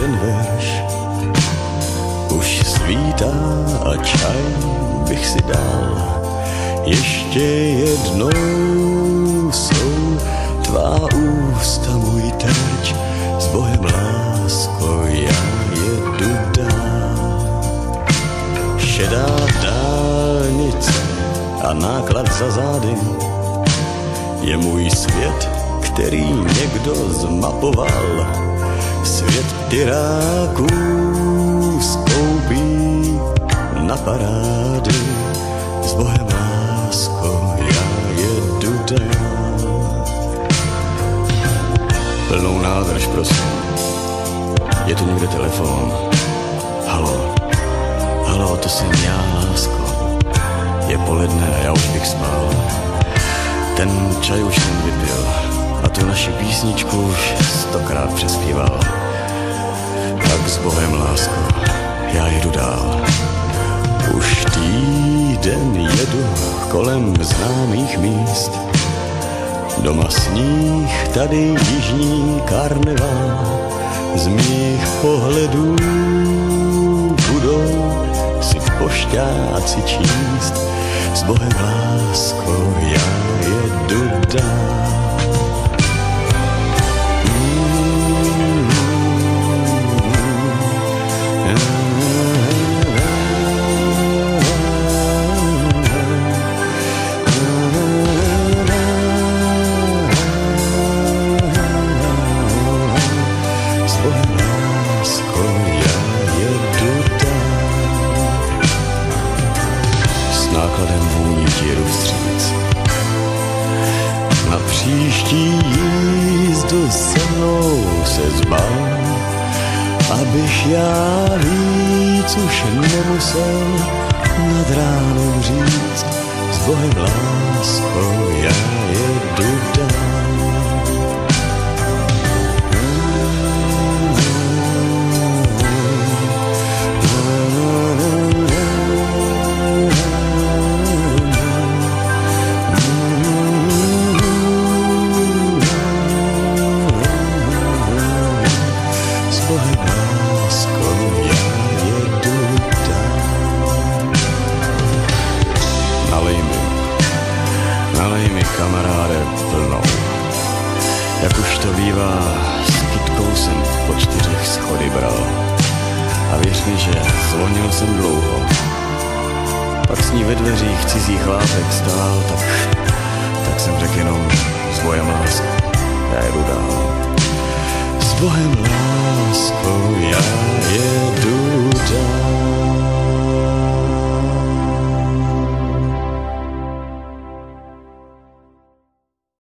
jeden verš. Už svítá a čaj bych si dal. Ještě jednou jsou tvá ústa můj terč. S Bohem lásko, já jedu dál. Šedá dálnice a náklad za zády je můj svět, který někdo zmapoval. Svět tyráků skoupí na parády. S Bohem lásko, já jedu dál. Plnou nádrž, prosím. Je tu někde telefon? Haló, haló, to jsem já, lásko. Je poledne a já už bych spal. Ten čaj už jsem vypil a tu naši písničku už 100krát přespíval. Tak s Bohem, lásko, já jedu dál. Už týden jedu kolem známých míst. Doma sníh, tady jižní karneval. Z mých pohledů budou si pošťáci číst. S Bohem, lásko, já jedu dál. Nákladem vůní ti jedu vstříc. Na příští jízdu se mnou se zbal, abych já víc už nemusel nad ránem říct. S Bohem, lásko, já jedu dál. Nalej mi, kamaráde, plnou. Jak už to bývá, s kytkou jsem po 4 schody bral. A věř mi, že zvonil jsem dlouho. Pak s ní ve dveřích cizí chlápek stál, tak jsem řekl jenom s Bohem, lásko, já jedu dál. S Bohem, lásko, já jedu dál.